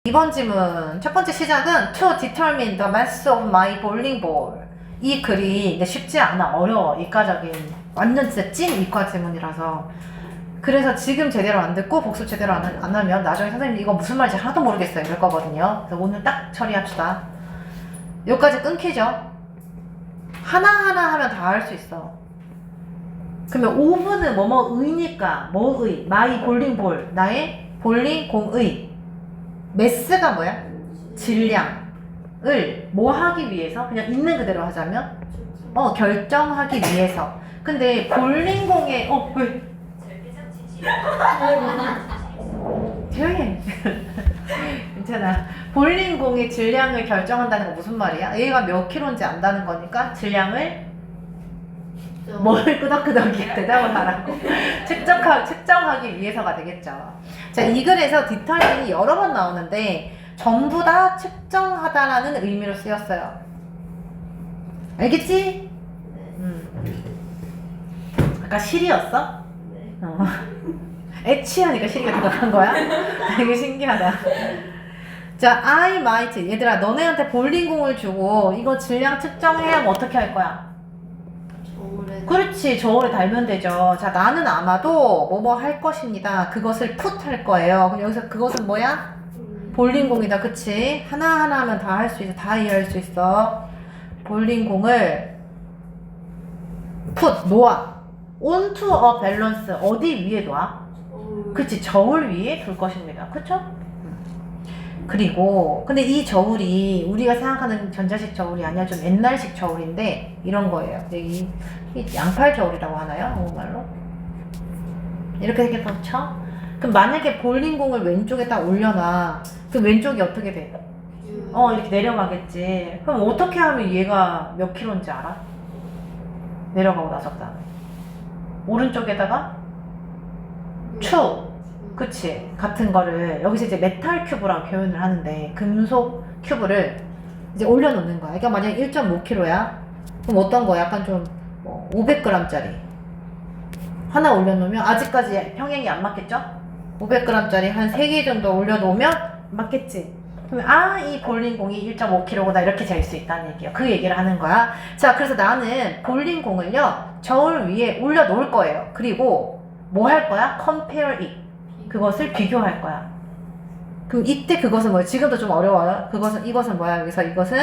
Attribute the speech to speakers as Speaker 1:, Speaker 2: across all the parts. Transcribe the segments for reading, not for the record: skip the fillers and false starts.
Speaker 1: 이번 질문 첫 번째 시작은 To determine the mass of my bowling ball. 이 글이 근데 쉽지 않아. 어려워. 이과적인 완전 진짜 찐 이과 질문이라서. 그래서 지금 제대로 안 듣고 복습 제대로 안 하면 나중에 선생님 이거 무슨 말인지 하나도 모르겠어요 이럴 거거든요. 그래서 오늘 딱 처리합시다. 여기까지 끊기죠? 하나하나 하면 다 할 수 있어. 그러면 5분은 뭐뭐의니까 뭐의 마이 볼링 볼 나의 볼링 공의 매스가 뭐야? 질량을 뭐 하기 위해서? 그냥 있는 그대로 하자면 결정하기 위해서. 근데 볼링공의 왜? 조용히 해. 괜찮아. 볼링공의 질량을 결정한다는 거 무슨 말이야? 얘가 몇 킬로인지 안다는 거니까 질량을 뭘 끄덕끄덕이 대답을 하라고 측정하기 위해서가 되겠죠. 자, 이 글에서 디터민이 여러 번 나오는데 전부 다 측정하다라는 의미로 쓰였어요. 알겠지? 아까 실이었어? 애취하니까 실이가 들어간 거야? 되게 신기하다. 자, I might. 얘들아, 너네한테 볼링공을 주고 이거 질량 측정해야 뭐 어떻게 할 거야? 그렇지, 저울에 달면 되죠. 자, 나는 아마도 뭐뭐 할 것입니다. 그것을 put 할 거예요. 그럼 여기서 그것은 뭐야? 볼링공이다. 그치? 하나하나 하면 다 할 수 있어. 다 이해할 수 있어. 볼링공을 put, 놓아. onto a balance, 어디 위에 놔? 그치, 저울 위에 둘 것입니다. 그쵸? 그리고 근데 이 저울이 우리가 생각하는 전자식 저울이 아니라 좀 옛날식 저울인데 이런 거예요. 이 양팔 저울이라고 하나요? 한국말로? 이렇게 쳐? 그럼 만약에 볼링공을 왼쪽에 딱 올려놔. 그럼 왼쪽이 어떻게 돼? 이렇게 내려가겠지. 그럼 어떻게 하면 얘가 몇 킬로인지 알아? 내려가고 나서 다음에 오른쪽에다가 추. 그치. 같은 거를 여기서 이제 메탈 큐브라고 표현을 하는데 금속 큐브를 이제 올려놓는 거야. 그러니까 만약 1.5kg야. 그럼 어떤 거야? 약간 좀 500g짜리 하나 올려놓으면 아직까지 평행이 안 맞겠죠? 500g짜리 한 3개 정도 올려놓으면 맞겠지? 그러면 이 볼링공이 1.5kg다 이렇게 잴 수 있다는 얘기야. 그 얘기를 하는 거야. 자, 그래서 나는 볼링공을요 저울 위에 올려놓을 거예요. 그리고 뭐 할 거야? compare it. 그것을 비교할 거야. 그럼 이때 그것은 뭐야? 지금도 좀 어려워요. 이것은 뭐야? 여기서 이것은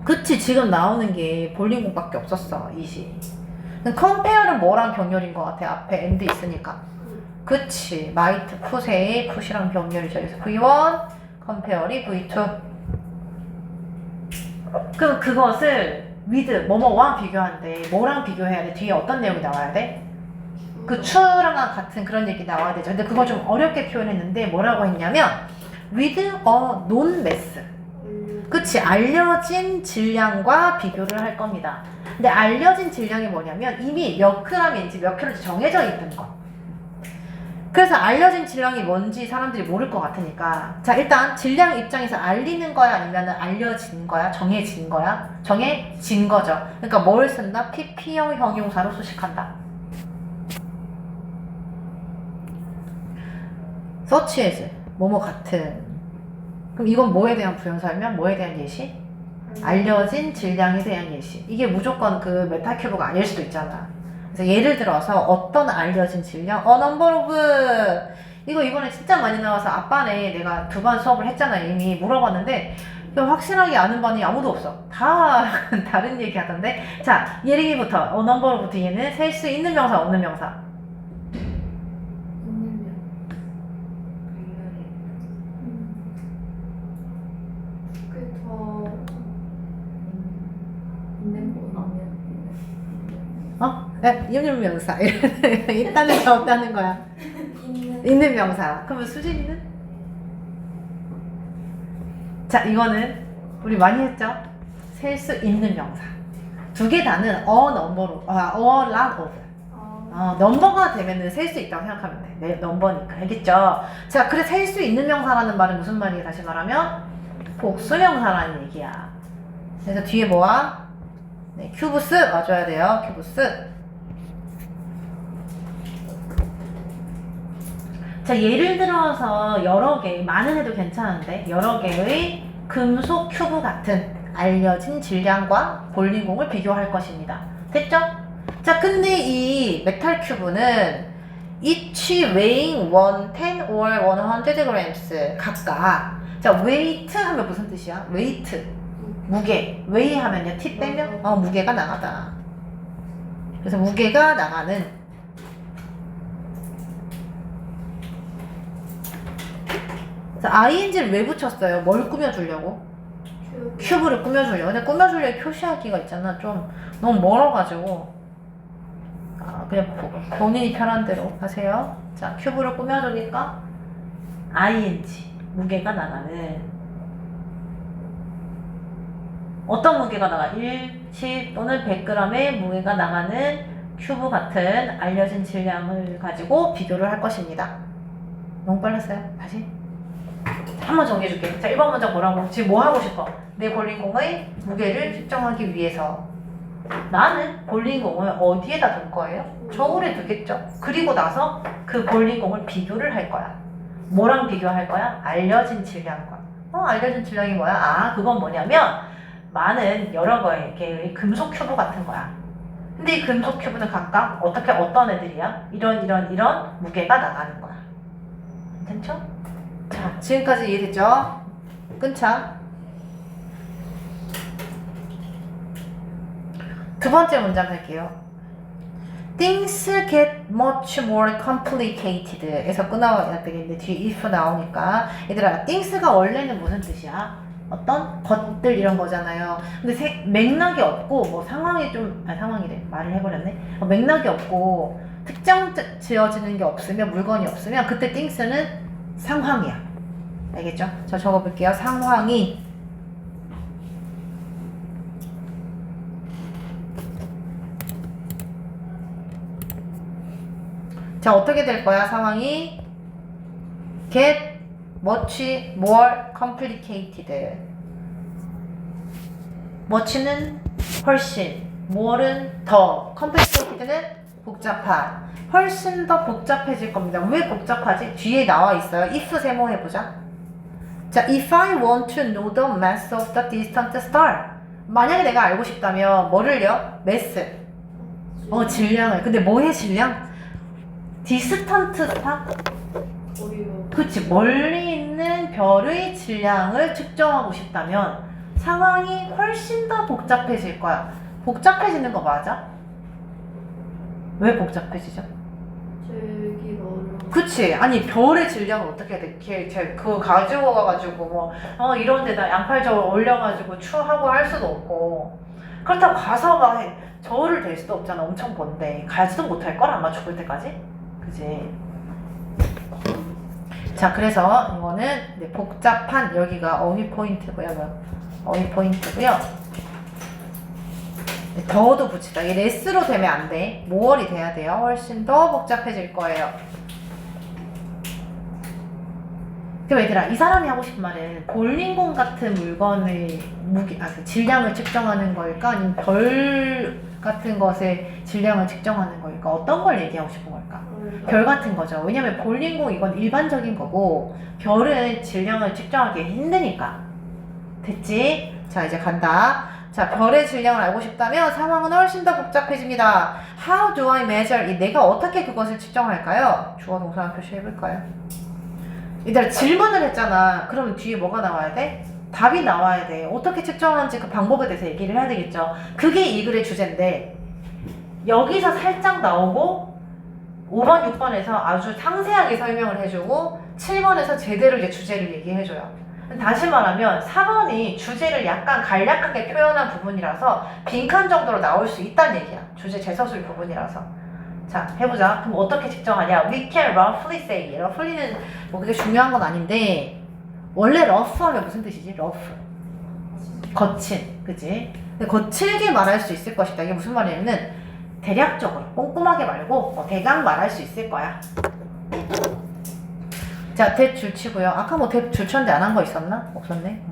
Speaker 1: 그치, 지금 나오는 게 볼링공밖에 없었어. 이시. compare는 뭐랑 병렬인 것 같아? 앞에 and 있으니까. 그치, might, put의 put이랑 병렬이죠. 그래서 V1, compare이 V2. 그럼 그것을 with 뭐뭐와 비교하는데 뭐랑 비교해야 돼? 뒤에 어떤 내용이 나와야 돼? 그 추랑 같은 그런 얘기 나와야 되죠. 근데 그거 좀 어렵게 표현했는데 뭐라고 했냐면 with a known mass. 그치, 알려진 질량과 비교를 할 겁니다. 근데 알려진 질량이 뭐냐면 이미 몇 g인지 몇 킬로인지 정해져 있는 거. 그래서 알려진 질량이 뭔지 사람들이 모를 것 같으니까 자, 일단 질량 입장에서 알리는 거야 아니면 알려진 거야? 정해진 거야? 정해진 거죠. 그러니까 뭘 쓴다? PP형 형용사로 수식한다. such as 뭐뭐 같은. 그럼 이건 뭐에 대한 부연 설명? 뭐에 대한 예시? 알려진 질량에 대한 예시. 이게 무조건 그 메타큐브가 아닐 수도 있잖아. 그래서 예를 들어서 어떤 알려진 질량? number of. 이거 이번에 진짜 많이 나와서 앞반에 내가 2번 수업을 했잖아. 이미 물어봤는데 확실하게 아는 반이 아무도 없어. 다 다른 얘기 하던데. 자, 예리기부터 number of 뒤에는 셀 수 있는 명사 없는 명사? 있는 명사. 있다는 게 없다는 거야. 있는 명사. 그러면 수진이는? 자, 이거는 우리 많이 했죠? 셀 수 있는 명사. 두 개 다는 a number of, a lot of. 넘버가 되면은 셀 수 있다고 생각하면 돼. 네, 넘버니까. 알겠죠? 자, 그래 셀 수 있는 명사라는 말은 무슨 말이에요? 다시 말하면 복수명사라는 얘기야. 그래서 뒤에 뭐야? 네, 큐브스 와줘야 돼요. 큐브스. 자, 예를 들어서 여러 개, 많은 해도 괜찮은데 여러 개의 금속 큐브 같은 알려진 질량과 볼링공을 비교할 것입니다. 됐죠? 자, 근데 이 메탈 큐브는 each weighing 110 or 100 grams 각각. 자, weight 하면 무슨 뜻이야? weight 무게. weigh 하면요 t 빼면 무게가 나가다. 그래서 무게가 나가는. 자, ing를 왜 붙였어요? 뭘 꾸며주려고? 큐브를 꾸며주려고. 근데 꾸며주려고 표시하기가 있잖아. 좀 너무 멀어가지고 그냥 본인이 편한 대로 하세요. 자, 큐브를 꾸며주니까 ing 무게가 나가는. 어떤 무게가 나가? 1, 10 또는 100g의 무게가 나가는 큐브 같은 알려진 질량을 가지고 비교를 할 것입니다. 너무 빨랐어요? 다시 한 번 정리해줄게. 자, 1번 문장 뭐라고? 지금 뭐 하고 싶어? 내 볼링공의 무게를 측정하기 위해서 나는 볼링공을 어디에다 둘 거예요? 저울에 두겠죠. 그리고 나서 그 볼링공을 비교를 할 거야. 뭐랑 비교할 거야? 알려진 질량과. 알려진 질량이 뭐야? 그건 뭐냐면 많은 여러 개의 금속 큐브 같은 거야. 근데 이 금속 큐브는 각각 어떤 애들이야? 이런 무게가 나가는 거야. 괜찮죠? 자, 지금까지 이해됐죠? 끊자. 두 번째 문장 할게요. Things get much more complicated 에서 끊어야 되겠는데 뒤에 if 나오니까. 얘들아, things가 원래는 무슨 뜻이야? 어떤 것들 이런 거잖아요. 근데 맥락이 없고 뭐 상황이 상황이래. 말을 해버렸네. 맥락이 없고 특정 지어지는 게 없으면, 물건이 없으면 그때 things는 상황이야. 알겠죠? 저 적어볼게요. 상황이 자, 어떻게 될 거야? 상황이 get much more complicated. much는 훨씬, more는 더, complicated는 복잡한. 훨씬 더 복잡해질 겁니다. 왜 복잡하지? 뒤에 나와 있어요. if 세모 해보자. 자, if I want to know the mass of the distant star. 만약에 내가 알고 싶다면 뭐를요? mass. 질량을. 근데 뭐의 질량? distant star? 그치, 멀리 있는 별의 질량을 측정하고 싶다면 상황이 훨씬 더 복잡해질 거야. 복잡해지는 거 맞아? 왜 복잡해지죠? 그치. 아니, 별의 질량을 어떻게 돼? 그거 가지고 가가지고 이런 데다 양팔저울 올려가지고 추하고 할 수도 없고. 그렇다고 가서 막 저울을 댈 수도 없잖아. 엄청 먼데 가지도 못할걸 아마 죽을 때까지. 그치. 자, 그래서 이거는 복잡한, 여기가 어휘 포인트고요. 어휘 포인트고요. 더도 붙이다. 이게 레스로 되면 안 돼. 모월이 돼야 돼요. 훨씬 더 복잡해질 거예요. 그럼 얘들아, 이 사람이 하고 싶은 말은 볼링공 같은 물건의 질량을 측정하는 걸까? 아니면 별 같은 것의 질량을 측정하는 걸까? 어떤 걸 얘기하고 싶은 걸까? 별 같은 거죠. 왜냐면 볼링공 이건 일반적인 거고 별은 질량을 측정하기 힘드니까. 됐지? 자, 이제 간다. 자, 별의 질량을 알고 싶다면 상황은 훨씬 더 복잡해집니다. How do I measure it? 내가 어떻게 그것을 측정할까요? 주어 동사 표시해볼까요? 얘들아, 질문을 했잖아. 그럼 뒤에 뭐가 나와야 돼? 답이 나와야 돼. 어떻게 측정하는지 그 방법에 대해서 얘기를 해야 되겠죠. 그게 이 글의 주제인데 여기서 살짝 나오고 5번, 6번에서 아주 상세하게 설명을 해주고 7번에서 제대로 이제 주제를 얘기해줘요. 다시 말하면 4번이 주제를 약간 간략하게 표현한 부분이라서 빈칸 정도로 나올 수 있다는 얘기야. 주제 재서술 부분이라서. 자, 해보자. 그럼 어떻게 측정하냐? We can roughly say. roughly는 뭐 그게 중요한 건 아닌데 원래 rough 하면 무슨 뜻이지? rough. 거친. 그치? 근데 거칠게 말할 수 있을 것이다. 이게 무슨 말이냐면 대략적으로 꼼꼼하게 말고 대강 말할 수 있을 거야. 자, 대줄 치고요. 아까 뭐 대줄 쳤는데 안 한 거 있었나? 없었네.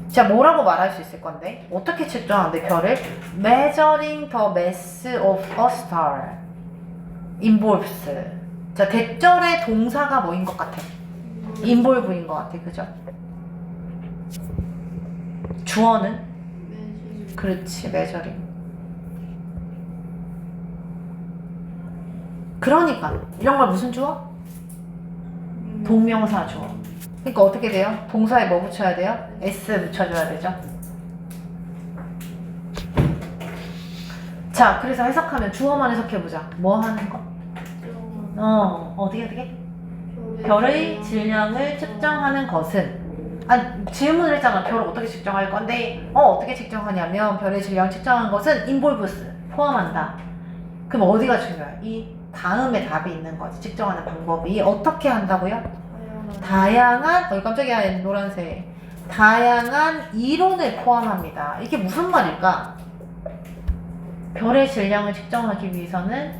Speaker 1: 자, 뭐라고 말할 수 있을 건데? 어떻게 측정하는데 별을? Measuring the mass of a star involves 자, 대절의 동사가 뭐인 것 같아? 인볼브인 것 같아. 그죠? 주어는? 그렇지, 메저링. 그러니까 이런 걸 무슨 주어? 동명사 주어. 그러니까 어떻게 돼요? 동사에 뭐 붙여야 돼요? s 붙여줘야 되죠. 자, 그래서 해석하면 주어만 해석해보자. 뭐 하는 거? 어떻게? 별의 질량을 측정하는 것은, 질문을 했잖아. 별을 어떻게 측정할 건데, 어떻게 측정하냐면, 별의 질량을 측정하는 것은 involves, 포함한다. 그럼 어디가 중요해? 이 다음에 답이 있는 거지. 측정하는 방법이 어떻게 한다고요? 다양한, 깜짝이야, 노란색. 다양한 이론을 포함합니다. 이게 무슨 말일까? 별의 질량을 측정하기 위해서는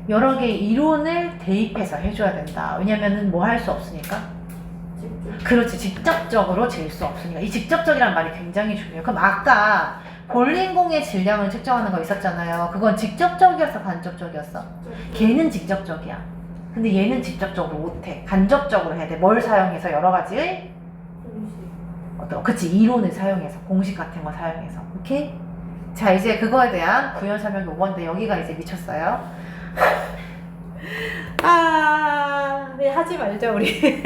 Speaker 1: 여러 개의 이론을 대입해서 해줘야 된다. 왜냐면은 뭐 할 수 없으니까. 그렇지, 직접적으로 잴 수 없으니까. 이 직접적이란 말이 굉장히 중요해요. 그럼 아까 볼링공의 질량을 측정하는 거 있었잖아요. 그건 직접적이었어, 간접적이었어? 걔는 직접적이야. 근데 얘는 직접적으로 못해. 간접적으로 해야 돼. 뭘 사용해서? 여러 가지의 그치, 이론을 사용해서, 공식 같은 거 사용해서. 오케이? 자, 이제 그거에 대한 구현 설명이 5번인데 여기가 이제 미쳤어요. 네, 하지 말자 우리.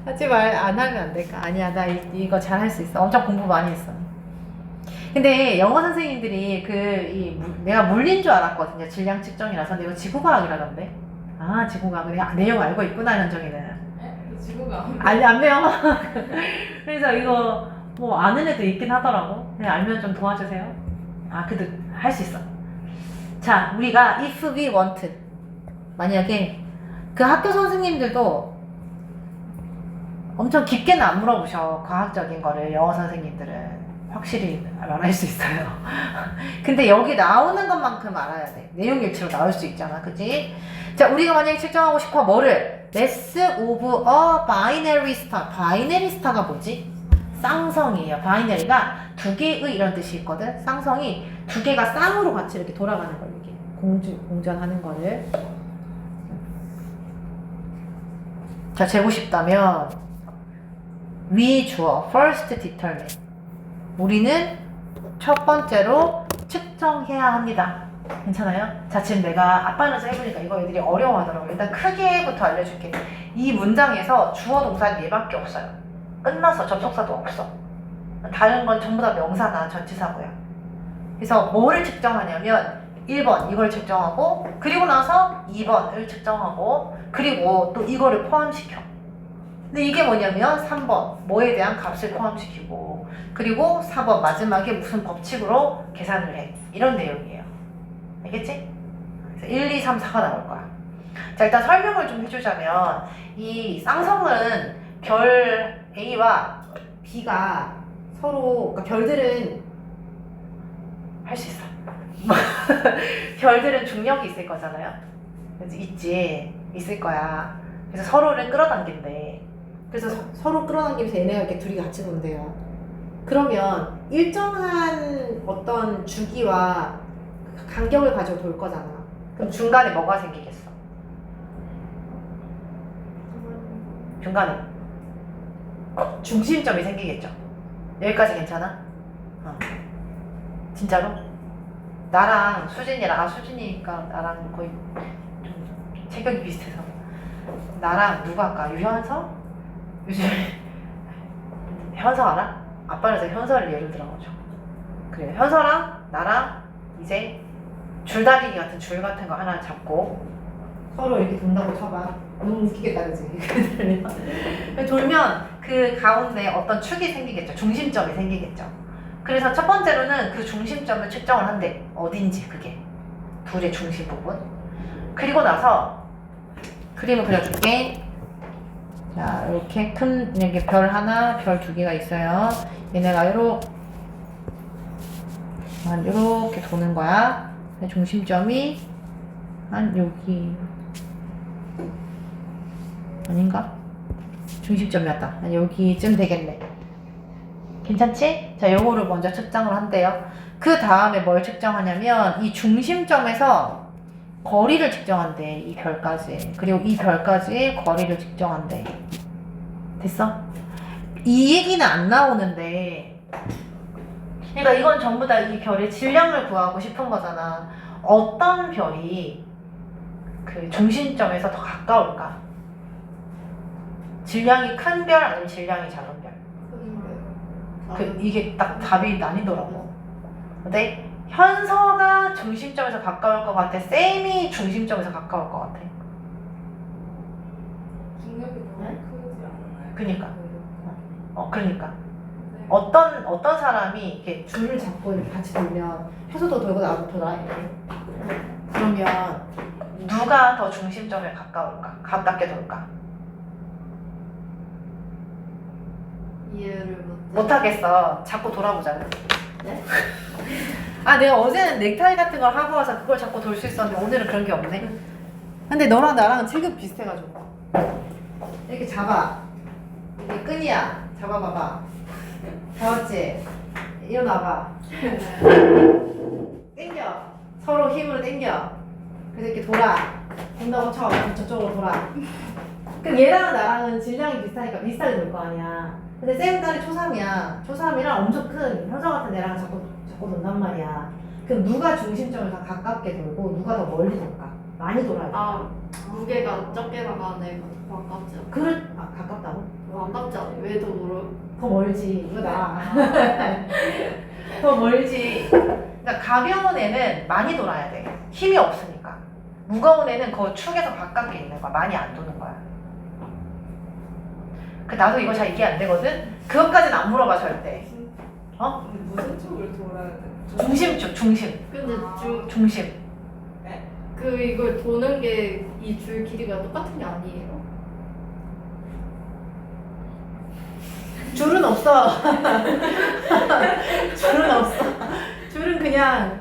Speaker 1: 안 하면 안 될까? 아니야, 나 이거 잘 할 수 있어. 엄청 공부 많이 했어. 근데 영어 선생님들이 내가 물리인 줄 알았거든요. 질량 측정이라서. 근데 이거 지구과학이라던데. 지구과학. 내용 알고 있구나, 현정이는.
Speaker 2: 지구과학.
Speaker 1: 안 배워. 그래서 이거 뭐 아는 애도 있긴 하더라고. 그냥 알면 좀 도와주세요. 그래도 할 수 있어. 자, 우리가 if we want, 만약에 그 학교 선생님들도 엄청 깊게는 안 물어보셔. 과학적인 거를 영어 선생님들은 확실히 말할 수 있어요. 근데 여기 나오는 것만큼 알아야 돼. 내용 일치로 나올 수 있잖아, 그치? 자, 우리가 만약에 측정하고 싶어 뭐를? mass of a binary star. 바이너리 스타가 뭐지? 쌍성이에요. 바이너리가 두 개의 이런 뜻이 있거든. 쌍성이 두 개가 쌍으로 같이 이렇게 돌아가는 걸, 이렇게 공전하는 거를. 자, 재고 싶다면 위 주어 first determine. 우리는 첫 번째로 측정해야 합니다. 괜찮아요? 자, 지금 내가 아빠면서 해보니까 이거 애들이 어려워하더라고. 일단 크게부터 알려줄게. 이 문장에서 주어 동사는 얘밖에 없어요. 끝나서 접속사도 없어. 다른 건 전부 다 명사나 전치사고요. 그래서 뭐를 측정하냐면 1번 이걸 측정하고, 그리고 나서 2번을 측정하고, 그리고 또 이거를 포함시켜. 근데 이게 뭐냐면 3번 뭐에 대한 값을 포함시키고, 그리고 4번 마지막에 무슨 법칙으로 계산을 해. 이런 내용이에요. 알겠지? 그래서 1, 2, 3, 4가 나올 거야. 자, 일단 설명을 좀 해주자면 이 쌍성은 별 A와 B가 서로, 그러니까 별들은 할 수 있어. 별들은 중력이 있을 거잖아요. 그래서 있을 거야. 그래서 서로를 끌어당긴대. 그래서 서로 끌어당기면서 얘네가 이렇게 둘이 같이 돈대요. 그러면 일정한 어떤 주기와 간격을 가지고 돌 거잖아. 그럼 중간에 뭐가 생기겠어? 중간에 중심점이 생기겠죠. 여기까지 괜찮아? 진짜로? 나랑 수진이랑, 수진이니까 나랑 거의 좀 체격이 비슷해서. 나랑 누가 할까? 유현서? 요즘 현서 알아? 아빠는 제가 현서를 예를 들어가지고. 그래, 현서랑 나랑 이제 줄다리기 같은 줄 같은 거 하나 잡고 서로 이렇게 돈다고 쳐봐. 너무 웃기겠다, 그치? 돌면 그 가운데 어떤 축이 생기겠죠. 중심점이 생기겠죠. 그래서 첫 번째로는 그 중심점을 측정을 한대. 어딘지, 그게 둘의 중심 부분. 그리고 나서 그림을 그려줄게. 자, 이렇게 큰, 이렇게 별 하나, 별 두 개가 있어요. 얘네가 이렇게 도는 거야. 중심점이 한 여기 아닌가? 중심점이었다. 한 여기쯤 되겠네. 괜찮지? 자, 요거를 먼저 측정을 한대요. 그 다음에 뭘 측정하냐면 이 중심점에서 거리를 측정한대. 이 별까지. 그리고 이 별까지의 거리를 측정한대. 됐어? 이 얘기는 안 나오는데, 그러니까 이건 전부 다 이 별의 질량을 구하고 싶은 거잖아. 어떤 별이 그 중심점에서 더 가까울까? 질량이 큰 별 아니면 질량이 작은 별? 이게 딱 답이 나뉘더라고. 근데 현서가 중심점에서 가까울 것 같아? 쌤이 중심점에서 가까울 것 같아?
Speaker 2: 중력이 너무 크지 않나요?
Speaker 1: 그니까. 그러니까. 어떤 사람이 이렇게 줄을 잡고 이렇게 같이 돌면 해서도 돌고 나도 돌아. 그러면 누가 더 중심점에 가까울까? 가깝게 돌까?
Speaker 2: 이해를
Speaker 1: 못하겠어. 자꾸 돌아보자.
Speaker 2: 네?
Speaker 1: 아, 내가 어제는 넥타이 같은 걸 하고 와서 그걸 자꾸 돌 수 있었는데 오늘은 그런 게 없네. 근데 너랑 나랑은 체급 비슷해가지고 이렇게 잡아. 이게 끈이야. 잡아봐봐. 잡았지? 일어나봐. 당겨. 서로 힘으로 당겨. 그래서 이렇게 돌아. 돈다고 쳐. 그럼 저쪽으로 돌아. 그럼 얘랑 나랑은 질량이 비슷하니까 비슷하게 돌 거 아니야. 근데 쌤 딸이 초3이야. 초3이랑 엄청 큰 현서 같은 애랑 자꾸 돈단 말이야. 그럼 누가 중심점을 더 가깝게 돌고 누가 더 멀리 돌까? 많이 돌아야 돼.
Speaker 2: 아, 무게가 적게 나가는 애가 더 가깝지 않아?
Speaker 1: 가깝다고?
Speaker 2: 안 가깝지 않아? 왜 더 멀어?
Speaker 1: 더 멀지. 이거 나. 더 멀지. 그러니까 가벼운 애는 많이 돌아야 돼. 힘이 없으니까. 무거운 애는 그 축에서 가깝게 있는 거야. 많이 안 도는 거야. 나도 이거 잘 이해 안 되거든? 그것까지는 안 물어봐, 절대. 어?
Speaker 3: 무슨 쪽을 돌아야 돼?
Speaker 1: 중심축, 중심.
Speaker 2: 근데
Speaker 1: 중심.
Speaker 2: 이걸 도는 게 이 줄 길이가 똑같은 게 아니에요?
Speaker 1: 줄은 없어. 줄은 없어. 줄은 그냥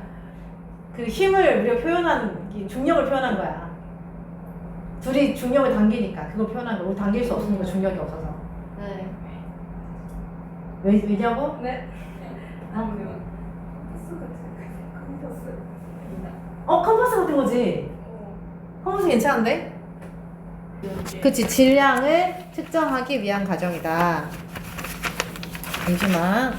Speaker 1: 그 힘을 우리가 표현한, 중력을 표현한 거야. 둘이 중력을 당기니까 그걸 표현한 거야. 우리 당길 수 없으니까 중력이 없어서.
Speaker 2: 네.
Speaker 1: 왜냐고?
Speaker 3: 네?
Speaker 1: 어?
Speaker 3: 컴퍼스.
Speaker 1: 컴퍼스 같은 거지. 컴퍼스 괜찮은데? 그치, 질량을 측정하기 위한 과정이다. 잠시만,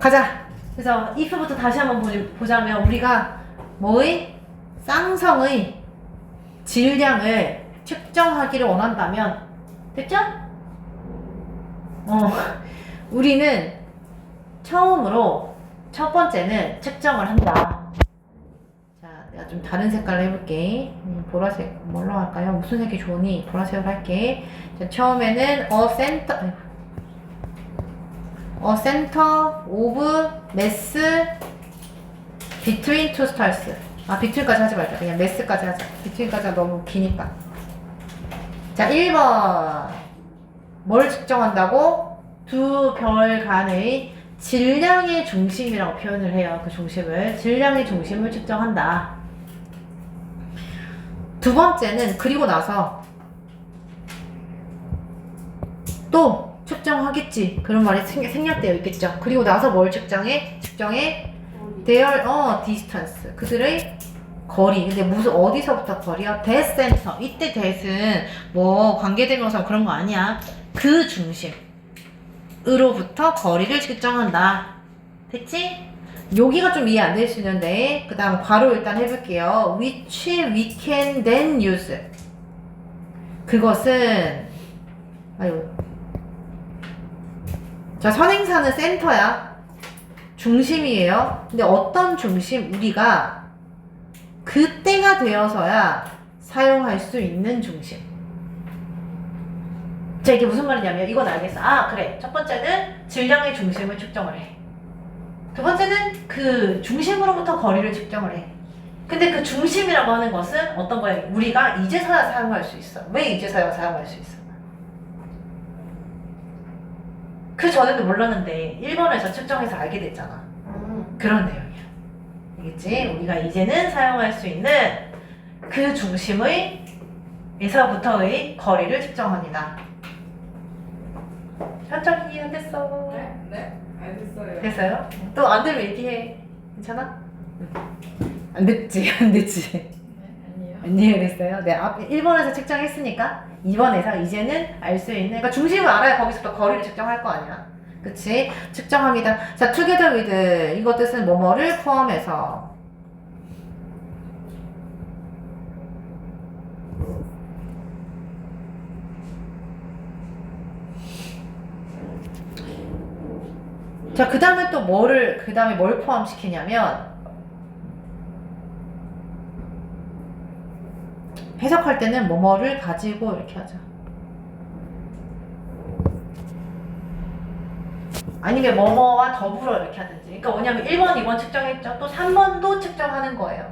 Speaker 1: 가자. 그래서 if부터 다시 한번 보자면 우리가 뭐의? 쌍성의 질량을 측정하기를 원한다면, 됐죠? 우리는 처음으로 첫 번째는 측정을 한다. 자, 내가 좀 다른 색깔로 해볼게. 보라색 뭘로 할까요? 무슨 색이 좋으니? 보라색으로 할게. 자, 처음에는 a center of mass between two stars. between까지 하지 말자. 그냥 mass까지 하자. between까지가 너무 기니까. 자, 1번. 뭘 측정한다고? 두 별 간의 질량의 중심이라고 표현을 해요. 그 중심을. 질량의 중심을 측정한다. 두 번째는 그리고 나서 또 측정하겠지. 그런 말이 생략되어 있겠죠. 그리고 나서 뭘 측정해? their distance. 그들의 거리. 근데 어디서부터 거리야? that center. 이때 that은 뭐 관계대명사 그런 거 아니야. 그 중심으로부터 거리를 측정한다. 됐지? 여기가 좀 이해 안 될 수 있는데, 그 다음 괄호 일단 해볼게요. which we can then use. 그것은, 자, 선행사는 센터야. 중심이에요. 근데 어떤 중심? 우리가 그때가 되어서야 사용할 수 있는 중심. 자, 이게 무슨 말이냐면 이건 알겠어. 그래. 첫 번째는 질량의 중심을 측정을 해. 두 번째는 그 중심으로부터 거리를 측정을 해. 근데 그 중심이라고 하는 것은 어떤 거야? 우리가 이제서야 사용할 수 있어. 왜 이제서야 사용할 수 있어? 그 전에도 몰랐는데 1번에서 측정해서 알게 됐잖아. 그런 내용이야. 알겠지? 우리가 이제는 사용할 수 있는 그 중심의 에서부터의 거리를 측정합니다. 현정이 이해됐어?
Speaker 3: 네? 알겠어요.
Speaker 1: 됐어요? 또 안 되면 얘기해. 괜찮아? 안 됐지, 안 됐지.
Speaker 2: 아니에요.
Speaker 1: 안 이해됐어요? 네, 1번에서 측정했으니까 2번에서 이제는 알 수 있는, 그러니까 중심을 알아야 거기서부터 거리를 측정할 거 아니야. 그치? 측정합니다. 자, together with. 이거 뜻은 뭐뭐를 포함해서. 자, 그 다음에 또 그 다음에 뭘 포함시키냐면, 해석할 때는 뭐뭐를 가지고 이렇게 하자. 아니면 뭐뭐와 더불어 이렇게 하든지. 그러니까 뭐냐면 1번, 2번 측정했죠. 또 3번도 측정하는 거예요.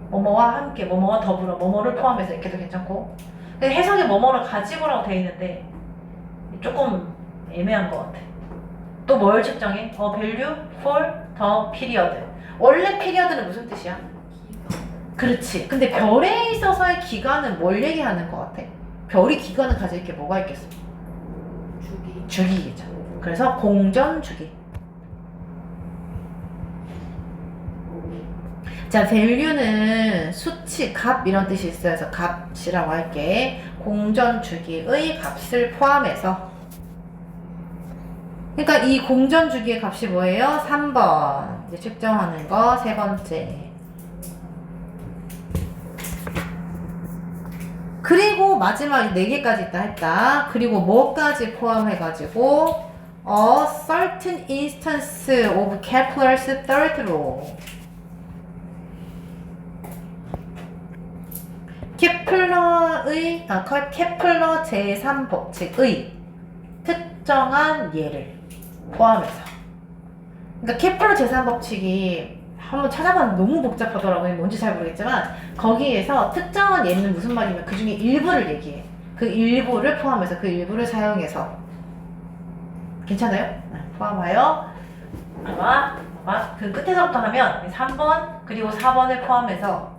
Speaker 1: 뭐뭐와 함께, 뭐뭐와 더불어, 뭐뭐를 포함해서 이렇게도 괜찮고. 근데 해석이 뭐뭐를 가지고라고 돼 있는데 조금 애매한 것 같아. 또 뭘 측정해? value for the period. 원래 period는 무슨 뜻이야? 그렇지. 근데 별에 있어서의 기간은 뭘 얘기하는 것 같아? 별이 기간을 가질 게 뭐가 있겠어? 주기겠죠. 그래서 공전 주기. 자, value는 수치, 값 이런 뜻이 있어요. 그래서 값이라고 할게. 공전 주기의 값을 포함해서. 그러니까 이 공전 주기의 값이 뭐예요? 3번. 이제 측정하는 거 세 번째. 그리고 마지막 4개까지 있다 했다. 그리고 뭐까지 포함해가지고 a certain instance of Kepler's third law. 케플러 제3법칙의 특정한 예를 포함해서. 그러니까 케플러 제3법칙이 한번 찾아봤는데 너무 복잡하더라고요. 뭔지 잘 모르겠지만 거기에서 특정한 예는 무슨 말이냐면 그 중에 일부를 얘기해. 그 일부를 포함해서 그 일부를 사용해서. 괜찮아요? 포함하여 아마 그 끝에서부터 하면 3번 그리고 4번을 포함해서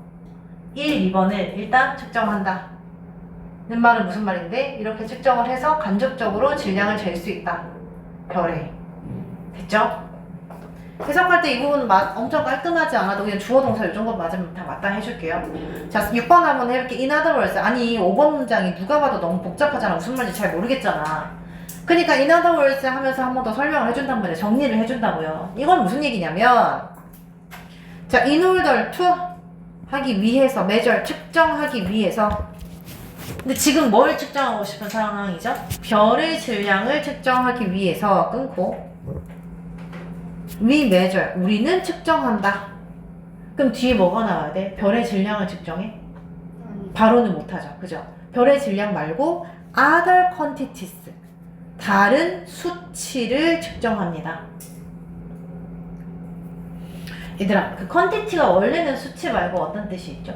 Speaker 1: 1, 2번을 일단 측정한다 는 말은 무슨 말인데 이렇게 측정을 해서 간접적으로 질량을 잴 수 있다. 별에. 됐죠? 해석할 때 이 부분 엄청 깔끔하지 않아도 그냥 주어 동사 이 정도 맞으면 다 맞다 해줄게요. 자, 6번 한번 해볼게. In other words. 아니 5번 문장이 누가 봐도 너무 복잡하잖아. 무슨 말인지 잘 모르겠잖아. 그러니까 in other words 하면서 한 번 더 설명을 해준단 말이에요. 정리를 해준다고요. 이건 무슨 얘기냐면 자, in order to 하기 위해서 measure 측정하기 위해서. 근데 지금 뭘 측정하고 싶은 상황이죠? 별의 질량을 측정하기 위해서 끊고 we measure 우리는 측정한다. 그럼 뒤에 뭐가 나와야 돼? 별의 질량을 측정해? 바로는 못하죠. 그죠? 별의 질량 말고 other quantities 다른 수치를 측정합니다. 얘들아, 그 quantity가 원래는 수치 말고 어떤 뜻이 있죠?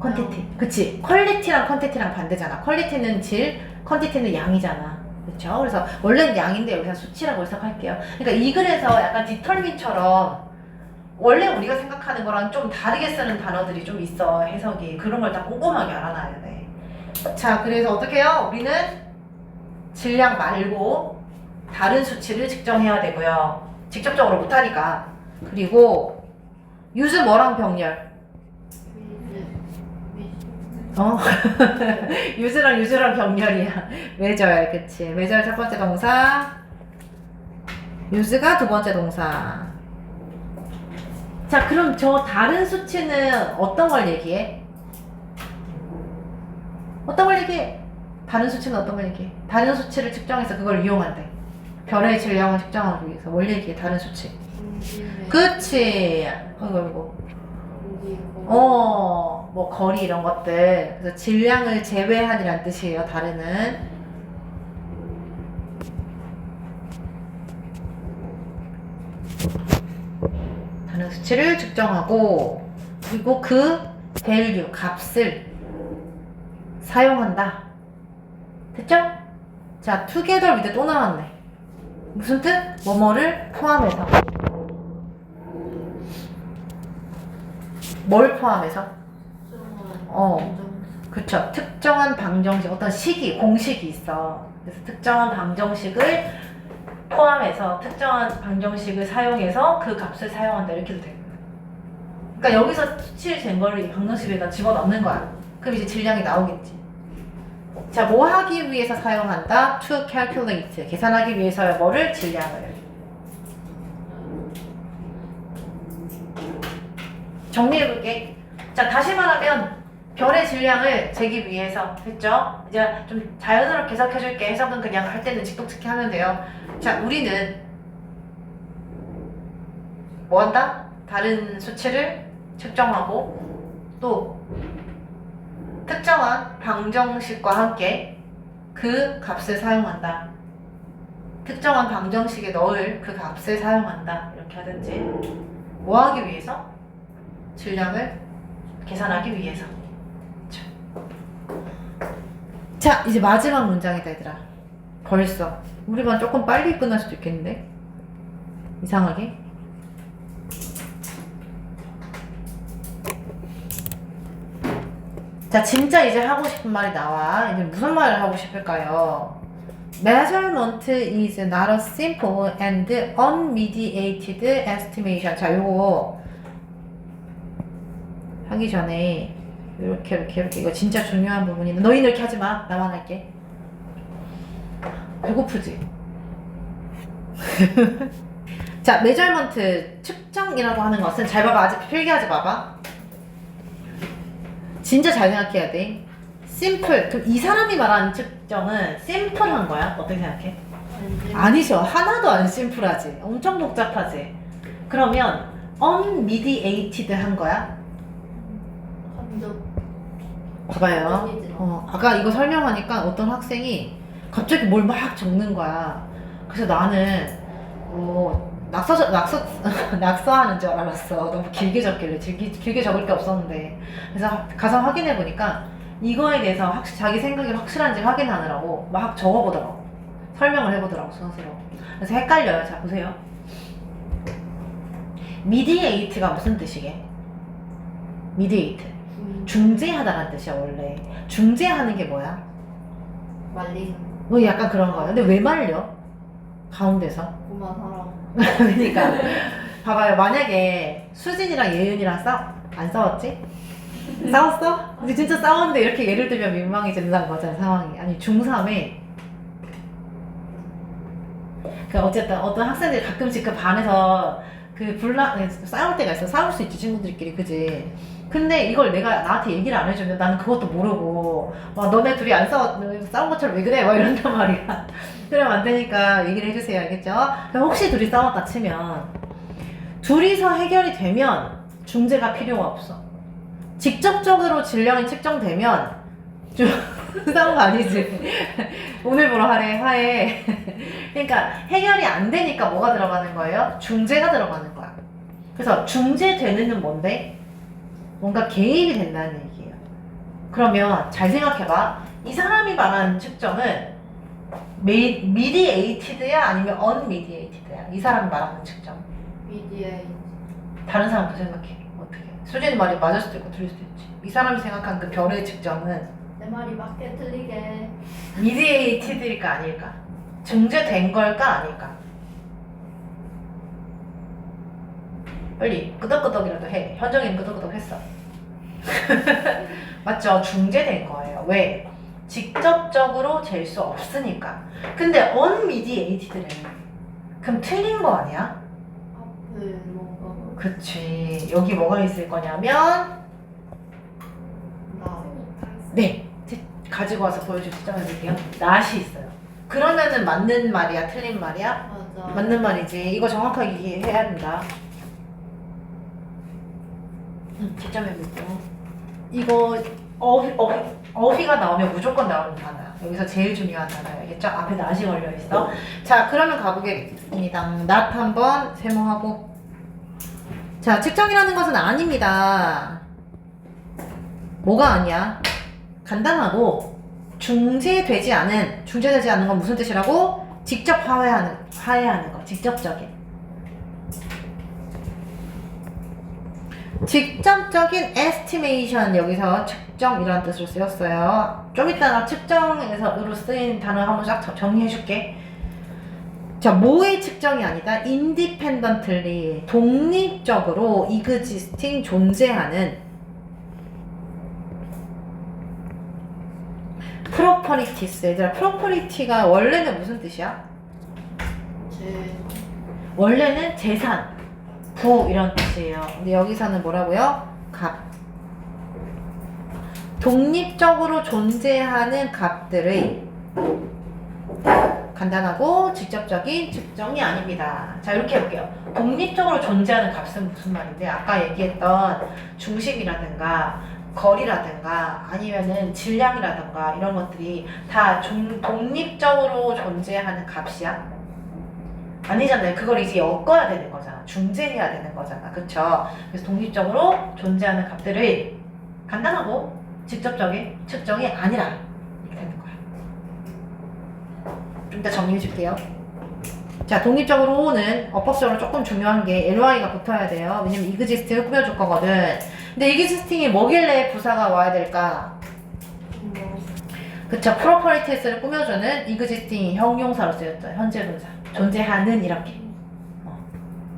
Speaker 1: quantity. 그치? quality랑 quantity랑 반대잖아. quality는 질, quantity는 양이잖아. 그쵸? 그래서 원래는 양인데 여기서 수치라고 해석할게요. 그러니까 이 글에서 약간 determine처럼 원래 우리가 생각하는 거랑 좀 다르게 쓰는 단어들이 좀 있어. 해석이. 그런 걸 다 꼼꼼하게 알아놔야 돼. 자, 그래서 어떻게 해요? 우리는 질량 말고 다른 수치를 측정해야 되고요. 직접적으로 못하니까. 그리고 use 뭐랑 병렬? 유즈랑 병렬이야. 메절, 그치. 메절 첫 번째 동사. 유즈가 두 번째 동사. 자, 그럼 저 다른 수치는 어떤 걸 얘기해? 어떤 걸 얘기해? 다른 수치는 어떤 걸 얘기해? 다른 수치를 측정해서 그걸 이용한대. 별의 질량을 측정하기 위해서. 뭘 얘기해? 다른 수치. 그치. 어이구. 뭐 거리 이런 것들. 그래서 질량을 제외한이란 뜻이에요. 다른은 다른 수치를 측정하고 그리고 그 value 값을 사용한다. 됐죠? 자, together with 또 나왔네. 무슨 뜻? 뭐뭐를 포함해서. 뭘 포함해서? 그쵸. 특정한 방정식, 어떤 식이, 공식이 있어. 그래서 특정한 방정식을 포함해서 특정한 방정식을 사용해서 그 값을 사용한다 이렇게 해도 돼요. 그러니까 여기서 수치를 거를 이 방정식에다 집어넣는 거야. 그럼 이제 질량이 나오겠지. 자, 뭐 하기 위해서 사용한다? To calculate. 계산하기 위해서요. 뭐를? 질량을. 정리해볼게. 자, 다시 말하면 별의 질량을 재기 위해서 했죠? 이제 좀 자연스럽게 해석해줄게. 해석은 그냥 할 때는 직독특히 하면 돼요. 자, 우리는 뭐 한다? 다른 수치를 측정하고 또 특정한 방정식과 함께 그 값을 사용한다. 특정한 방정식에 넣을 그 값을 사용한다. 이렇게 하든지. 뭐 하기 위해서? 질량을 계산하기 위해서. 자, 이제 마지막 문장이다, 얘들아. 벌써. 우리만 조금 빨리 끝날 수도 있겠는데? 이상하게. 자, 진짜 이제 하고 싶은 말이 나와. 이제 무슨 말을 하고 싶을까요? Measurement is not a simple and unmediated estimation. 자, 요거 하기 전에 이렇게 이거 진짜 중요한 부분인데 너희는 이렇게 하지 마. 나만 할게. 배고프지? 자, measurement 측정이라고 하는 것은 잘 봐봐. 아직 필기하지 마봐. 진짜 잘 생각해야 돼. 심플. 그럼 이 사람이 말하는 측정은 심플한 거야? 어떻게 생각해? 아니죠. 하나도 안 심플하지. 엄청 복잡하지. 그러면 unmediated 한 거야? 봐봐요. 아까 이거 설명하니까 어떤 학생이 갑자기 뭘 막 적는 거야. 그래서 나는 낙서하는 줄 알았어. 너무 길게 적길래 길게 적을 게 없었는데. 그래서 가서 확인해 보니까 이거에 대해서 자기 생각이 확실한지 확인하느라고 막 적어보더라고. 설명을 해보더라고, 스스로. 그래서 헷갈려요. 자, 보세요. mediate가 무슨 뜻이게? mediate. 중재하다라는 뜻이야, 원래. 중재하는 게 뭐야?
Speaker 2: 말리는
Speaker 1: 뭐 약간 그런 거야. 근데 왜 말려? 가운데서.
Speaker 2: 그만 하라.
Speaker 1: 그러니까 봐봐요. 만약에 수진이랑 예은이랑 안 싸웠지? 싸웠어? 근데 진짜 싸웠는데 이렇게 예를 들면 민망해진다는 거잖아, 상황이. 아니 중3에 그 어쨌든 어떤 학생들이 가끔씩 그 반에서 싸울 때가 있어. 싸울 수 있지, 친구들끼리. 그지? 근데 이걸 내가 나한테 얘기를 안 해주면 나는 그것도 모르고 막 너네 둘이 안 싸운 것처럼 왜 그래? 막 이런단 말이야. 그러면 안 되니까 얘기를 해주세요. 알겠죠? 그럼 혹시 둘이 싸웠다 치면 둘이서 해결이 되면 중재가 필요가 없어. 직접적으로 질량이 측정되면 좀 싸운 거 아니지? 오늘부로 화해. 그러니까 해결이 안 되니까 뭐가 들어가는 거예요? 중재가 들어가는 거야. 그래서 중재되는 뭔데? 뭔가 개입이 된다는 얘기예요. 그러면 잘 생각해봐. 이 사람이 말하는 측정은 mediated야 아니면 unmediated야? 이 사람이 말하는 측정.
Speaker 2: mediate.
Speaker 1: 다른 사람도 생각해. 어떻게? 수진이 말이 맞을 수도 있고 틀릴 수도 있지. 이 사람이 생각한 그 별의 측정은
Speaker 2: 내 말이 맞게 틀리게.
Speaker 1: mediated일까 아닐까? 중재된 걸까 아닐까? 빨리 끄덕끄덕이라도 해. 현정이는 끄덕끄덕 했어. 맞죠? 중재된 거예요. 왜? 직접적으로 잴 수 없으니까. 근데 unmediated래. 그럼 틀린 거 아니야?
Speaker 2: 앞에 뭔가
Speaker 1: 그치. 여기 뭐가 있을 거냐면
Speaker 2: 나.
Speaker 1: 네. 가지고 와서 보여줄게요. 낫이 있어요. 그러면은 맞는 말이야? 틀린 말이야?
Speaker 2: 맞아.
Speaker 1: 맞는 말이지. 이거 정확하게 이해해야 된다. 기점해볼게요. 이거 어휘가 나오면 무조건 나오는 단어야. 여기서 제일 중요한 단어야. 알겠죠? 앞에 낫이 걸려있어. 자, 그러면 가보겠습니다. 낫 한번 세모하고. 자, 측정이라는 것은 아닙니다. 뭐가 아니야? 간단하고 중재되지 않은 건 무슨 뜻이라고? 직접 화해하는 거. 직접적인. 직접적인 estimation, 여기서 측정이라는 뜻으로 쓰였어요. 좀 이따가 측정에서로 쓰인 단어 한번 쫙 정리해줄게. 자, 뭐의 측정이 아니다? independently, 독립적으로 existing, 존재하는 properties. 얘들아, property가 원래는 무슨 뜻이야? 원래는 재산, 부 이런 뜻이에요. 근데 여기서는 뭐라고요? 값. 독립적으로 존재하는 값들의 간단하고 직접적인 측정이 아닙니다. 자, 이렇게 해볼게요. 독립적으로 존재하는 값은 무슨 말인데, 아까 얘기했던 중심이라든가 거리라든가 아니면은 질량이라든가 이런 것들이 다 독립적으로 존재하는 값이야? 아니잖아요. 그걸 이제 엮어야 되는 거잖아. 중재해야 되는 거잖아. 그쵸? 그래서 독립적으로 존재하는 값들을 간단하고 직접적인 측정이 아니라 이렇게 되는 거야. 좀 이따 정리해 줄게요. 자, 독립적으로는 어법적으로 조금 중요한 게 ly가 붙어야 돼요. 왜냐면 exist를 꾸며줄 거거든. 근데 existing이 뭐길래 부사가 와야 될까? 그쵸. properties를 꾸며주는 existing이 형용사로 쓰였죠. 현재 분사. 존재하는 이렇게.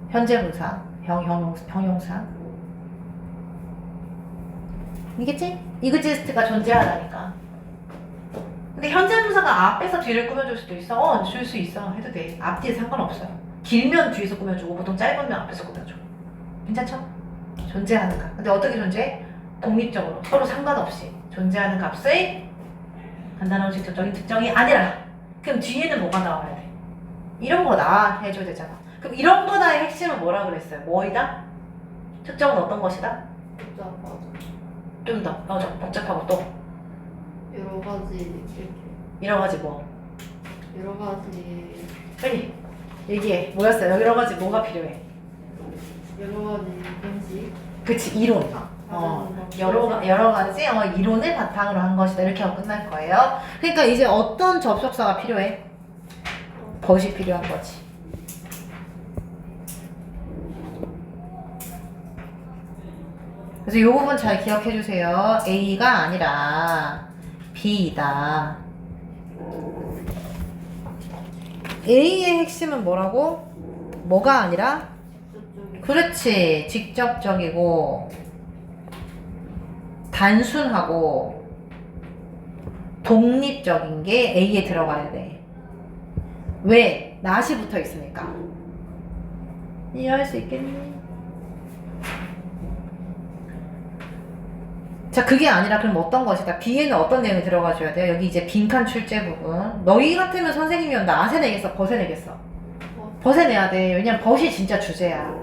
Speaker 1: 현재 분사. 형용사. 이겠지? exist가 존재하다니까. 근데 현재 분사가 앞에서 뒤를 꾸며줄 수도 있어. 줄 수 있어. 해도 돼. 앞뒤에 상관없어요. 길면 뒤에서 꾸며주고 보통 짧으면 앞에서 꾸며줘. 괜찮죠? 존재하는 값. 근데 어떻게 존재해? 독립적으로. 서로 상관없이 존재하는 값의 간단하고 직접적인 특정이 아니라. 그럼 뒤에는 뭐가 나와야 돼? 이런 거다 해줘야 되잖아. 그럼 이런 거다의 핵심은 뭐라 그랬어요? 뭐이다? 특정은 어떤 것이다?
Speaker 2: 복잡하죠.
Speaker 1: 좀 더. 맞아. 복잡하고 또.
Speaker 2: 여러 가지 이렇게
Speaker 1: 여러 가지 뭐?
Speaker 2: 여러 가지
Speaker 1: 빨리 얘기해. 뭐였어요? 여러 가지 뭐가 필요해?
Speaker 2: 여러 가지 공식.
Speaker 1: 그치, 이론. 여러 가지 이론을 바탕으로 한 것이다. 이렇게 하고 끝날 거예요. 그러니까 이제 어떤 접속사가 필요해? 벗이 필요한 거지. 그래서 이 부분 잘 기억해 주세요. A가 아니라 B이다. A의 핵심은 뭐라고? 뭐가 아니라?
Speaker 2: 직접적인.
Speaker 1: 그렇지. 직접적이고 단순하고 독립적인 게 A에 들어가야 돼. 왜? not이 붙어 있으니까. 이해할 수 있겠니? 자, 그게 아니라 그럼 어떤 것이다? B에는 어떤 내용이 들어가줘야 돼요? 여기 이제 빈칸 출제 부분. 너희 같으면 선생님이면 not에 내겠어? 벗에 내겠어? 벗에 내야 돼. 왜냐면 벗이 진짜 주제야.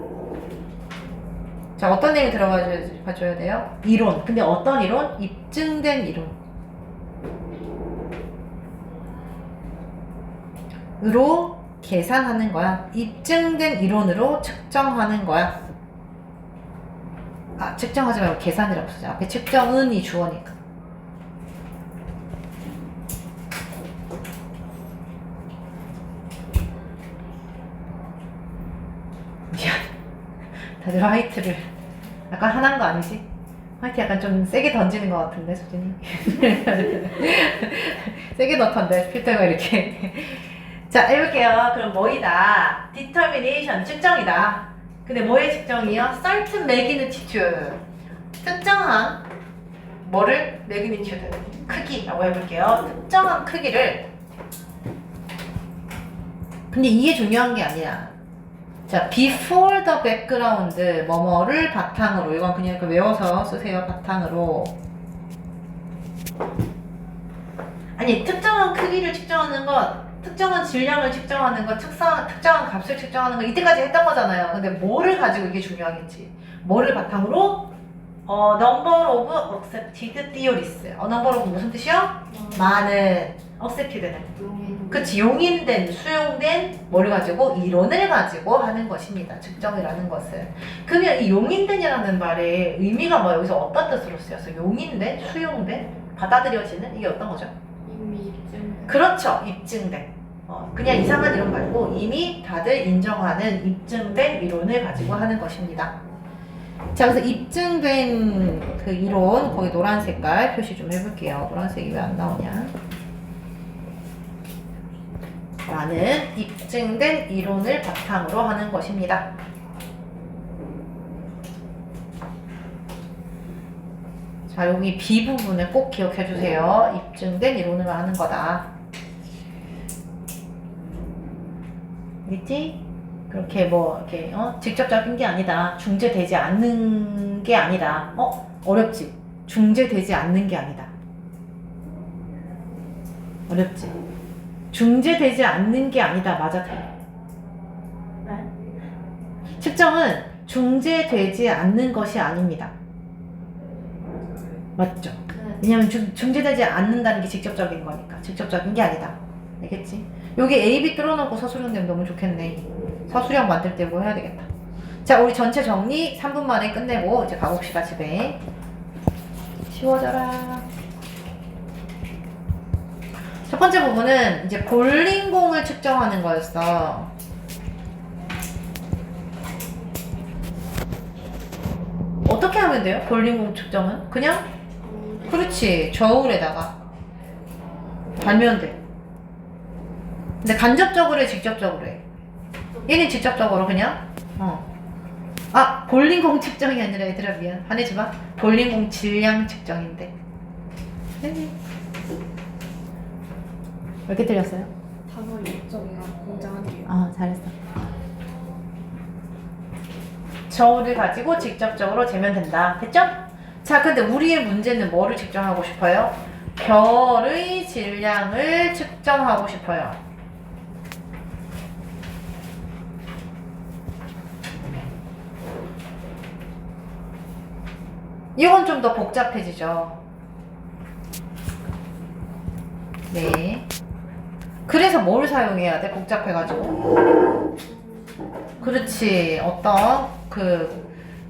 Speaker 1: 자, 어떤 내용이 들어가줘야 돼요? 이론. 근데 어떤 이론? 입증된 이론. 으로 계산하는 거야. 입증된 이론으로 측정하는 거야. 아, 측정하지 말고 계산이라고 쓰자. 앞에 측정은이 주어니까. 미안. 다들 화이트를 약간 화난 거 아니지? 화이트 약간 좀 세게 던지는 것 같은데, 수진이. 세게 넣던데, 필터가 이렇게. 자, 해볼게요. 그럼 뭐이다? determination, 측정이다. 근데 뭐의 측정이요? certain magnitude. 특정한 뭐를? magnitude. 크기라고 해볼게요. 특정한 크기를. 근데 이게 중요한 게 아니야. 자, before the background, 뭐뭐를 바탕으로. 이건 그냥 외워서 쓰세요. 바탕으로. 아니, 특정한 크기를 측정하는 것, 특정한 질량을 측정하는 것, 특정한 값을 측정하는 거 이때까지 했던 거잖아요. 근데 뭐를 가지고 이게 중요하겠지. 뭐를 바탕으로? number of accepted theories. number of 무슨 뜻이요? 많은. accepted는.
Speaker 2: 용인.
Speaker 1: 그치, 용인된, 수용된 뭐를 가지고? 이론을 가지고 하는 것입니다. 측정이라는 것을. 그러면 이 용인된이라는 말의 의미가 뭐예요? 여기서 어떤 뜻으로 쓰였어요? 용인된, 수용된, 받아들여지는? 이게 어떤 거죠?
Speaker 2: 이미 입증.
Speaker 1: 그렇죠. 입증된. 그냥 이상한 이론 말고 이미 다들 인정하는 입증된 이론을 가지고 하는 것입니다. 자, 그래서 입증된 그 이론, 거기 노란 색깔 표시 좀 해볼게요. 노란색이 왜 안 나오냐? 라는 입증된 이론을 바탕으로 하는 것입니다. 자, 여기 B 부분을 꼭 기억해 주세요. 입증된 이론으로 하는 거다. 알겠지? 그렇게 뭐 이렇게 직접적인 게 아니다. 중재되지 않는 게 아니다. 어렵지? 중재되지 않는 게 아니다. 어렵지? 중재되지 않는 게 아니다. 맞아, 틀려?
Speaker 2: 네?
Speaker 1: 측정은 중재되지 않는 것이 아닙니다. 맞죠?
Speaker 2: 네.
Speaker 1: 왜냐면 중재되지 않는다는 게 직접적인 거니까. 직접적인 게 아니다. 알겠지? 여기 A, B 뚫어놓고 서술형 되면 너무 좋겠네. 서술형 만들 때 뭐 해야 되겠다. 자, 우리 전체 정리 3분 만에 끝내고 이제 가봅시다, 집에. 쉬워져라. 첫 번째 부분은 이제 볼링공을 측정하는 거였어. 어떻게 하면 돼요? 볼링공 측정은? 그냥? 그렇지. 저울에다가 달면 돼. 근데 간접적으로 해, 직접적으로 해? 얘는 직접적으로 그냥? 볼링공 측정이 아니라 얘들아 미안. 화내지 마. 볼링공 질량 측정인데. 네. 몇 개 틀렸어요?
Speaker 2: 단어 요점이랑 공장한게요.
Speaker 1: 잘했어. 저울을 가지고 직접적으로 재면 된다. 됐죠? 자, 근데 우리의 문제는 뭐를 측정하고 싶어요? 별의 질량을 측정하고 싶어요. 이건 좀 더 복잡해지죠. 네. 그래서 뭘 사용해야 돼? 복잡해가지고. 그렇지.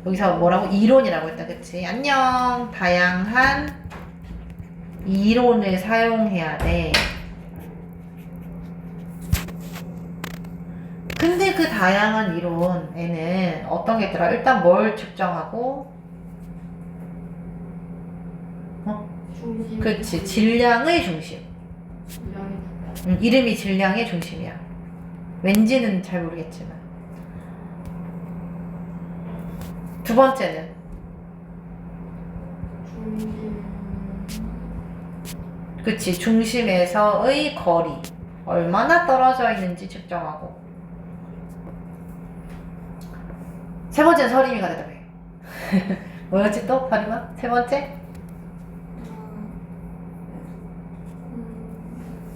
Speaker 1: 여기서 뭐라고? 이론이라고 했다. 그치? 안녕. 다양한 이론을 사용해야 돼. 근데 그 다양한 이론에는 어떤 게 있더라? 일단 뭘 측정하고?
Speaker 2: 중심.
Speaker 1: 그렇지. 질량의 중심.
Speaker 2: 질량이
Speaker 1: 이름이 질량의 중심이야. 왠지는 잘 모르겠지만. 두 번째는
Speaker 2: 중심.
Speaker 1: 그치. 중심에서의 거리. 얼마나 떨어져 있는지 측정하고. 세 번째는 서림이가 대답해. 뭐였지 또? 서림아? 세 번째?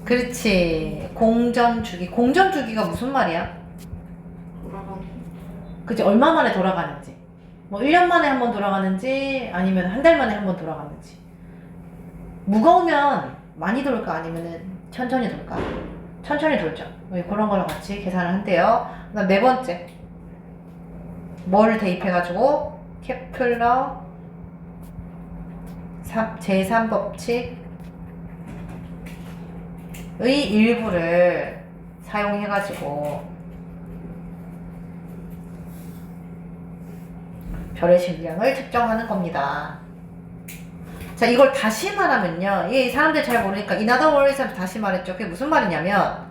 Speaker 1: 그렇지. 공전주기. 공전주기가 무슨 말이야?
Speaker 2: 돌아가기.
Speaker 1: 그치. 얼마 만에 돌아가는지. 뭐 1년 만에 한 번 돌아가는지 아니면 한 달 만에 한 번 돌아가는지. 무거우면 많이 돌까 아니면은 천천히 돌까? 천천히 돌죠. 그런 걸 같이 계산을 한대요. 그다음 네 번째. 뭐를 대입해가지고 케플러 제3법칙의 일부를 사용해가지고 별의 질량을 측정하는 겁니다. 자, 이걸 다시 말하면요. 이 사람들 잘 모르니까 인하다 월에서 다시 말했죠. 그게 무슨 말이냐면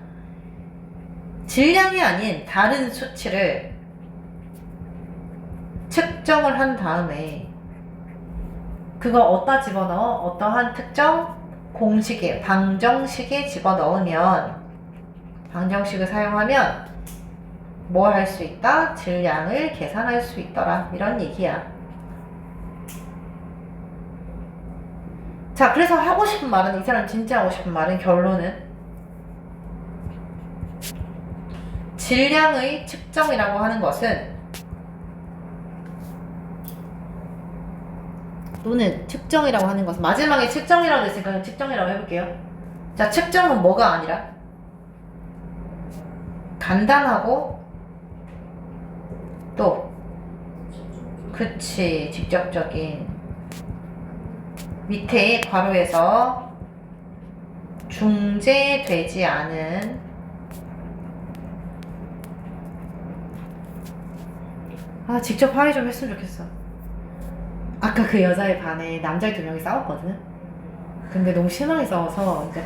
Speaker 1: 질량이 아닌 다른 수치를 측정을 한 다음에 그걸 어디다 집어넣어? 어떠한 특정 공식에, 방정식에 집어넣으면 방정식을 사용하면 뭘 할 수 있다? 질량을 계산할 수 있더라. 이런 얘기야. 자, 그래서 하고 싶은 말은, 이 사람 진짜 하고 싶은 말은, 결론은 질량의 측정이라고 하는 것은 또는 측정이라고 하는 것은 마지막에 측정이라고 됐으니까 그냥 측정이라고 해볼게요. 자, 측정은 뭐가 아니라 간단하고 또 그치 직접적인 밑에 괄호에서 중재되지 않은 직접 화해 좀 했으면 좋겠어. 아까 그 여자에 반해 남자 2명이 싸웠거든. 근데 너무 심하게 싸워서 이제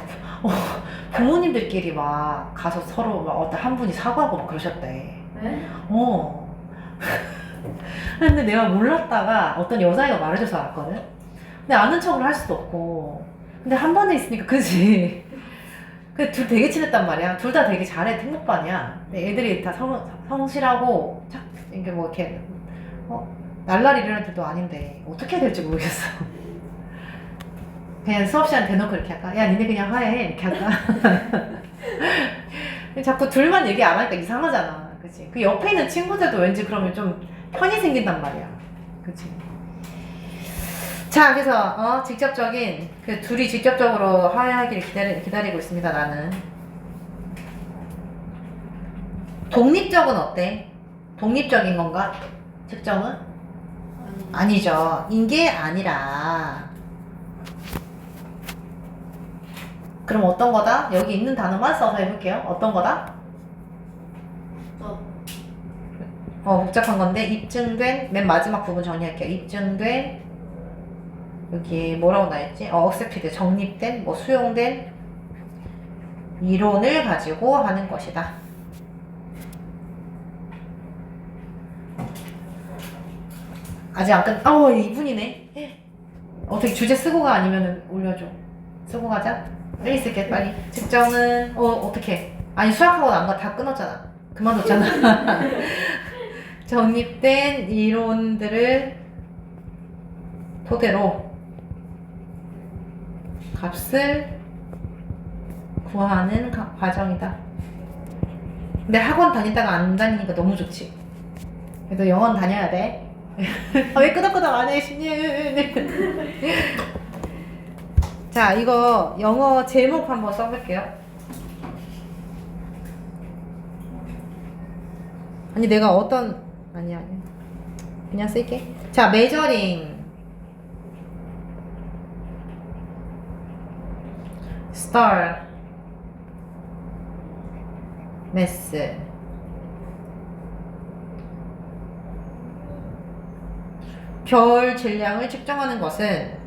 Speaker 1: 부모님들끼리 막 가서 서로 막 어떤 한 분이 사과하고 막 그러셨대.
Speaker 2: 네?
Speaker 1: 근데 내가 몰랐다가 어떤 여자애가 말해줘서 알았거든. 근데 아는 척을 할 수도 없고. 근데 한 번에 있으니까 그지. 그 둘 되게 친했단 말이야. 둘 다 되게 잘해 특목반이야. 근데 애들이 다 성실하고 이게 뭐 이렇게 날라리 이런 애들도 아닌데 어떻게 해야 될지 모르겠어. 그냥 수업 시간 대놓고 이렇게 할까? 야 니네 그냥 화해 이렇게 할까? 자꾸 둘만 얘기 안 하니까 이상하잖아. 그치? 그 옆에 있는 친구들도 왠지 그러면 좀 편이 생긴단 말이야. 그치? 자, 그래서 직접적인 그 둘이 직접적으로 화해하기를 기다리고 있습니다. 나는. 독립적은 어때? 독립적인 건가? 측정은? 아니죠. 인게 아니라. 그럼 어떤 거다? 여기 있는 단어만 써서 해볼게요. 어떤 거다? 복잡한 건데 입증된 맨 마지막 부분 정리할게요. 입증된 여기 뭐라고 나왔지? accepted 정립된 뭐 수용된 이론을 가지고 하는 것이다. 아직 안 끝. 2분이네. 어떻게 주제 쓰고 가 아니면 올려줘. 쓰고 가자. 빨리 쓸게 빨리. 측정은 어떻게? 아니 수학학원 안 가 다 끊었잖아. 그만뒀잖아. 정립된 이론들을 토대로 값을 구하는 과정이다. 근데 학원 다니다가 안 다니니까 너무 좋지. 그래도 영어는 다녀야 돼. 왜 끄덕끄덕 안 해, 신유. 자, 이거 영어 제목 한번 써볼게요. 아니, 내가 아니. 그냥 쓸게. 자, 메저링. star. mass. 별 질량을 측정하는 것은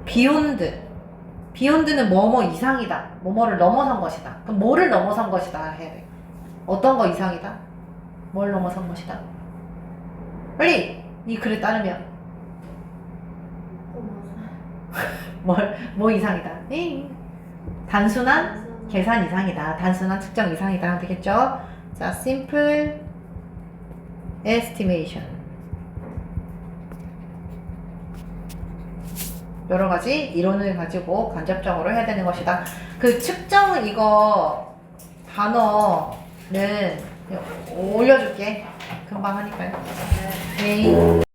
Speaker 1: beyond는 뭐뭐 이상이다. 뭐뭐를 넘어선 것이다. 그럼 뭐를 넘어선 것이다 해야 돼. 어떤 거 이상이다? 뭘 넘어선 것이다? 빨리! 이 글에 따르면 뭐 이상이다? 단순한 계산 이상이다. 단순한 측정 이상이다. 되겠죠? 자, simple estimation. 여러 가지 이론을 가지고 간접적으로 해야 되는 것이다. 그 측정은 이거 단어는 올려줄게. 금방 하니까요. 네.